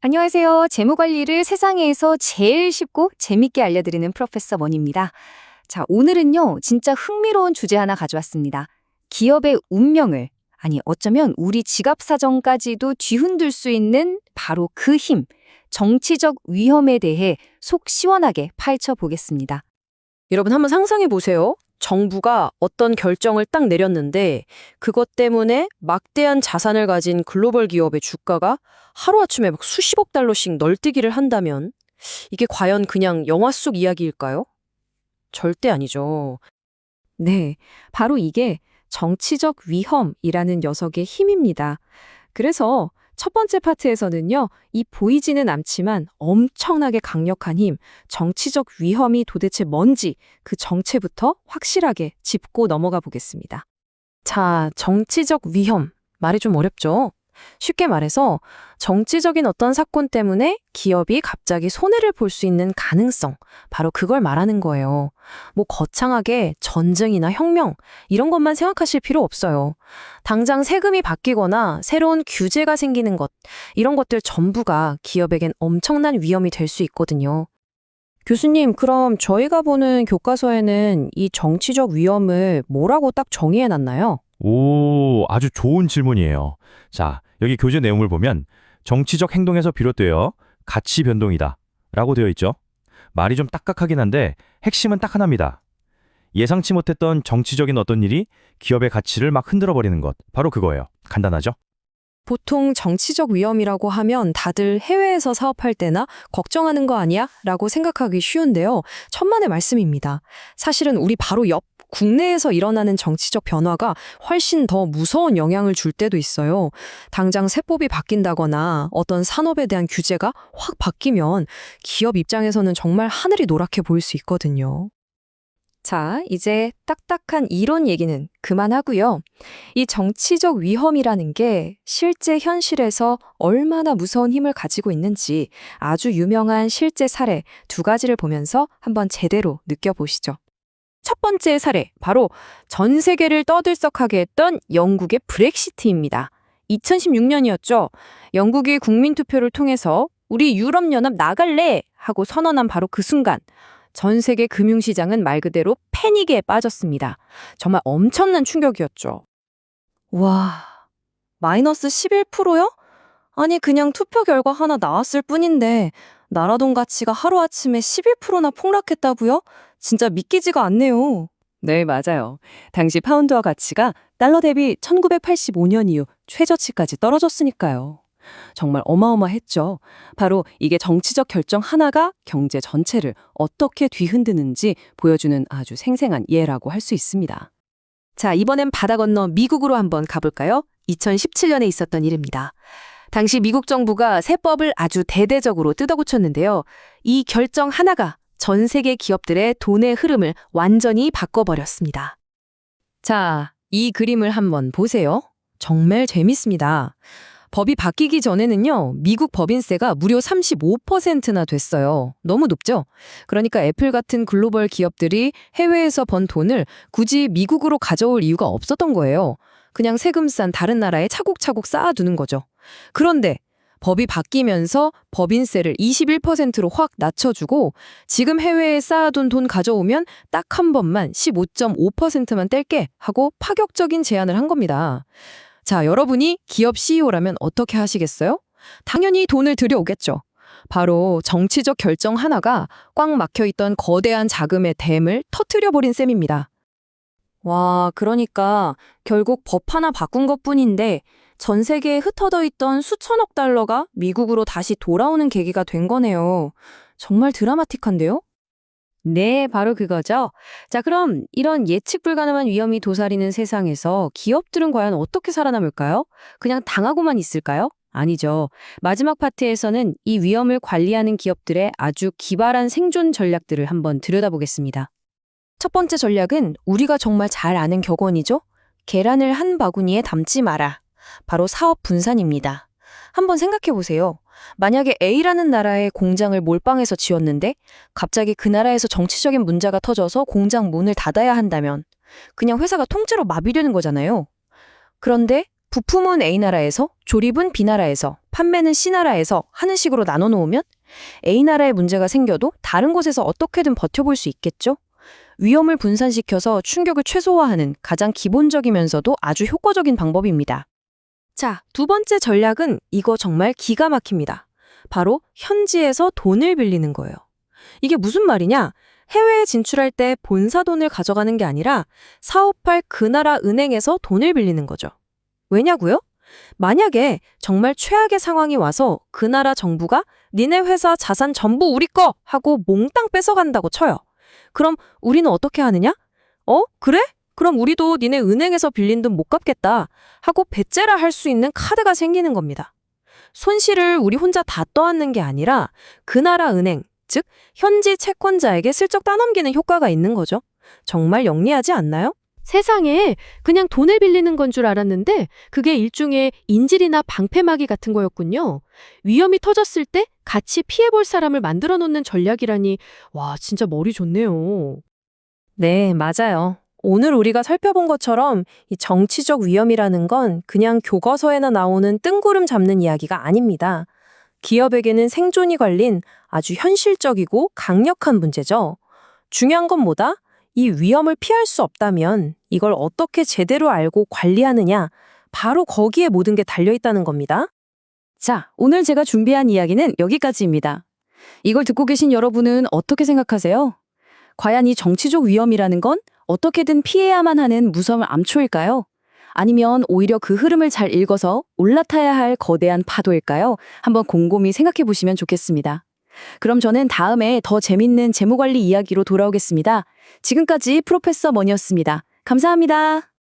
안녕하세요. 재무관리를 세상에서 제일 쉽고 재밌게 알려드리는 프로페서 원입니다. 자, 오늘은요, 진짜 흥미로운 주제 하나 가져왔습니다. 기업의 운명을, 아니, 어쩌면 우리 지갑 사정까지도 뒤흔들 수 있는 바로 그 힘, 정치적 위험에 대해 속 시원하게 파헤쳐 보겠습니다. 여러분 한번 상상해 보세요. 정부가 어떤 결정을 딱 내렸는데 그것 때문에 막대한 자산을 가진 글로벌 기업의 주가가 하루아침에 막 수십억 달러씩 널뛰기를 한다면 이게 과연 그냥 영화 속 이야기일까요? 절대 아니죠. 네, 바로 이게 정치적 위험이라는 녀석의 힘입니다. 그래서 첫 번째 파트에서는요, 이 보이지는 않지만 엄청나게 강력한 힘, 정치적 위험이 도대체 뭔지 그 정체부터 확실하게 짚고 넘어가 보겠습니다. 자, 정치적 위험. 말이 좀 어렵죠? 쉽게 말해서 정치적인 어떤 사건 때문에 기업이 갑자기 손해를 볼 수 있는 가능성, 바로 그걸 말하는 거예요. 뭐 거창하게 전쟁이나 혁명, 이런 것만 생각하실 필요 없어요. 당장 세금이 바뀌거나 새로운 규제가 생기는 것, 이런 것들 전부가 기업에겐 엄청난 위험이 될 수 있거든요. 교수님, 그럼 저희가 보는 교과서에는 이 정치적 위험을 뭐라고 딱 정의해놨나요? 오, 아주 좋은 질문이에요. 자, 여기 교재 내용을 보면 정치적 행동에서 비롯되어 가치 변동이다 라고 되어 있죠. 말이 좀 딱딱하긴 한데 핵심은 딱 하나입니다. 예상치 못했던 정치적인 어떤 일이 기업의 가치를 막 흔들어 버리는 것. 바로 그거예요. 간단하죠? 보통 정치적 위험이라고 하면 다들 해외에서 사업할 때나 걱정하는 거 아니야? 라고 생각하기 쉬운데요. 천만의 말씀입니다. 사실은 우리 바로 옆 국내에서 일어나는 정치적 변화가 훨씬 더 무서운 영향을 줄 때도 있어요. 당장 세법이 바뀐다거나 어떤 산업에 대한 규제가 확 바뀌면 기업 입장에서는 정말 하늘이 노랗게 보일 수 있거든요. 자, 이제 딱딱한 이론 얘기는 그만하고요. 이 정치적 위험이라는 게 실제 현실에서 얼마나 무서운 힘을 가지고 있는지 아주 유명한 실제 사례 두 가지를 보면서 한번 제대로 느껴보시죠. 첫 번째 사례, 바로 전 세계를 떠들썩하게 했던 영국의 브렉시트입니다. 2016년이었죠. 영국이 국민투표를 통해서 우리 유럽연합 나갈래! 하고 선언한 바로 그 순간 전 세계 금융시장은 말 그대로 패닉에 빠졌습니다. 정말 엄청난 충격이었죠. 와, 마이너스 11%요? 아니, 그냥 투표 결과 하나 나왔을 뿐인데, 나라 돈 가치가 하루아침에 11%나 폭락했다고요? 진짜 믿기지가 않네요. 네, 맞아요. 당시 파운드화 가치가 달러 대비 1985년 이후 최저치까지 떨어졌으니까요. 정말 어마어마했죠. 바로 이게 정치적 결정 하나가 경제 전체를 어떻게 뒤흔드는지 보여주는 아주 생생한 예라고 할 수 있습니다. 자, 이번엔 바다 건너 미국으로 한번 가볼까요? 2017년에 있었던 일입니다. 당시 미국 정부가 세법을 아주 대대적으로 뜯어고쳤는데요. 이 결정 하나가 전 세계 기업들의 돈의 흐름을 완전히 바꿔버렸습니다. 자, 이 그림을 한번 보세요. 정말 재밌습니다. 법이 바뀌기 전에는요, 미국 법인세가 무려 35%나 됐어요. 너무 높죠? 그러니까 애플 같은 글로벌 기업들이 해외에서 번 돈을 굳이 미국으로 가져올 이유가 없었던 거예요. 그냥 세금 싼 다른 나라에 차곡차곡 쌓아두는 거죠. 그런데 법이 바뀌면서 법인세를 21%로 확 낮춰주고 지금 해외에 쌓아둔 돈 가져오면 딱 한 번만 15.5%만 뗄게 하고 파격적인 제안을 한 겁니다. 자, 여러분이 기업 CEO라면 어떻게 하시겠어요? 당연히 돈을 들여오겠죠. 바로 정치적 결정 하나가 꽉 막혀있던 거대한 자금의 댐을 터트려버린 셈입니다. 와, 그러니까 결국 법 하나 바꾼 것뿐인데, 전 세계에 흩어져 있던 수천억 달러가 미국으로 다시 돌아오는 계기가 된 거네요. 정말 드라마틱한데요? 네, 바로 그거죠. 자, 그럼 이런 예측 불가능한 위험이 도사리는 세상에서 기업들은 과연 어떻게 살아남을까요? 그냥 당하고만 있을까요? 아니죠. 마지막 파트에서는 이 위험을 관리하는 기업들의 아주 기발한 생존 전략들을 한번 들여다보겠습니다. 첫 번째 전략은 우리가 정말 잘 아는 격언이죠. 계란을 한 바구니에 담지 마라. 바로 사업 분산입니다. 한번 생각해 보세요. 만약에 A라는 나라에 공장을 몰빵해서 지었는데 갑자기 그 나라에서 정치적인 문제가 터져서 공장 문을 닫아야 한다면 그냥 회사가 통째로 마비되는 거잖아요. 그런데 부품은 A나라에서, 조립은 B나라에서, 판매는 C나라에서 하는 식으로 나눠 놓으면 A나라에 문제가 생겨도 다른 곳에서 어떻게든 버텨볼 수 있겠죠? 위험을 분산시켜서 충격을 최소화하는 가장 기본적이면서도 아주 효과적인 방법입니다. 자, 두 번째 전략은 이거 정말 기가 막힙니다. 바로 현지에서 돈을 빌리는 거예요. 이게 무슨 말이냐? 해외에 진출할 때 본사 돈을 가져가는 게 아니라 사업할 그 나라 은행에서 돈을 빌리는 거죠. 왜냐고요? 만약에 정말 최악의 상황이 와서 그 나라 정부가 니네 회사 자산 전부 우리 거 하고 몽땅 뺏어간다고 쳐요. 그럼 우리는 어떻게 하느냐? 그래? 그럼 우리도 니네 은행에서 빌린 돈 못 갚겠다 하고 배째라 할 수 있는 카드가 생기는 겁니다. 손실을 우리 혼자 다 떠안는 게 아니라 그 나라 은행, 즉 현지 채권자에게 슬쩍 따넘기는 효과가 있는 거죠. 정말 영리하지 않나요? 세상에 그냥 돈을 빌리는 건 줄 알았는데 그게 일종의 인질이나 방패막이 같은 거였군요. 위험이 터졌을 때 같이 피해볼 사람을 만들어 놓는 전략이라니 와 진짜 머리 좋네요. 네, 맞아요. 오늘 우리가 살펴본 것처럼 이 정치적 위험이라는 건 그냥 교과서에나 나오는 뜬구름 잡는 이야기가 아닙니다. 기업에게는 생존이 걸린 아주 현실적이고 강력한 문제죠. 중요한 건 뭐다? 이 위험을 피할 수 없다면 이걸 어떻게 제대로 알고 관리하느냐, 바로 거기에 모든 게 달려있다는 겁니다. 자, 오늘 제가 준비한 이야기는 여기까지입니다. 이걸 듣고 계신 여러분은 어떻게 생각하세요? 과연 이 정치적 위험이라는 건 어떻게든 피해야만 하는 무서운 암초일까요? 아니면 오히려 그 흐름을 잘 읽어서 올라타야 할 거대한 파도일까요? 한번 곰곰이 생각해 보시면 좋겠습니다. 그럼 저는 다음에 더 재밌는 재무관리 이야기로 돌아오겠습니다. 지금까지 프로페서 머니였습니다. 감사합니다.